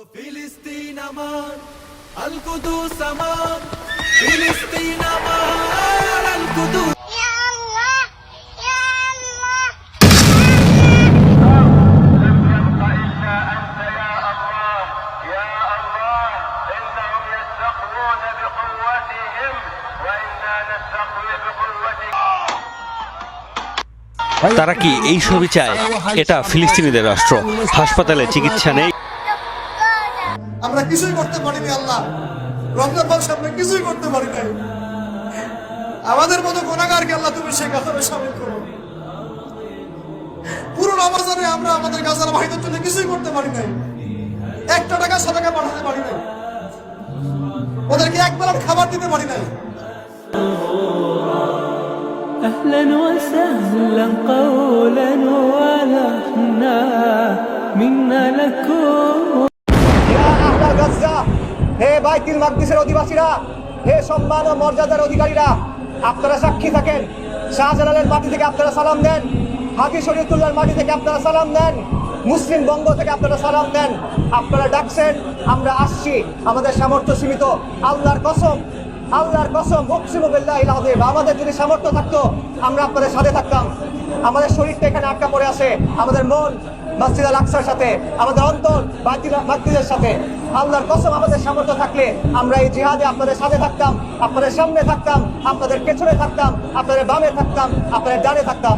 ফিলিস্তিন আমার, আল কুদুস আমার, ফিলিস্তিন আমার, আল কুদুস। তারা কি এই ছবি চায়? এটা ফিলিস্তিনিদের রাষ্ট্র, হাসপাতালে চিকিৎসা নেই। আমরা কিছুই করতে পারিনি আল্লাহ, রমজান মাস আমরা কিছুই করতে পারি নাই। আমাদের মতো গুনাহগারকে আল্লাহ তুমি সেই কাতারে শামিল করো। পুরো রমজানে আমরা আমাদের গাজার ভাইদের জন্য কিছুই করতে পারি নাই, একটা টাকা সবাইকে পাঠাতে পারি নাই, ওদেরকে একবেলার খাবার দিতে পারি নাই। أهلا وسهلا قولا ولحنا منا لكم হে বাইতুল মাকদিসের অধিবাসীরা, হে সম্মান ও মর্যাদার অধিকারীরা, আপনারা সাক্ষী থাকেন। শাহজালালের মাটি থেকে আপনারা সালাম দেন, হাজি শরীয়তুল্লাহর মাটি থেকে আপনারা সালাম দেন, মুসলিম বঙ্গ থেকে আপনারা সালাম দেন। আপনারা ডাকছেন, আমরা আসছি, আমাদের সামর্থ্য সীমিত। আল্লাহর কসম, আল্লাহর কসম, উকসিমু বিল্লাহিল আযীম, আমাদের যদি সামর্থ্য থাকতো আমরা আপনাদের সাথে থাকতাম। আমাদের শরীরটা এখানে আটকা পড়ে আছে, আমাদের মন মসজিদ আল আকসার সাথে, আমাদের অন্তর বাইতুল মাকদিসের সাথে। আল্লাহর কসম, আমাদের সামর্থ্য থাকলে আমরা এই জিহাদে আপনাদের সাথে থাকতাম, আপনাদের সামনে থাকতাম, আপনাদের পেছনে থাকতাম, আপনাদের বামে থাকতাম, আপনাদের ডানে থাকতাম।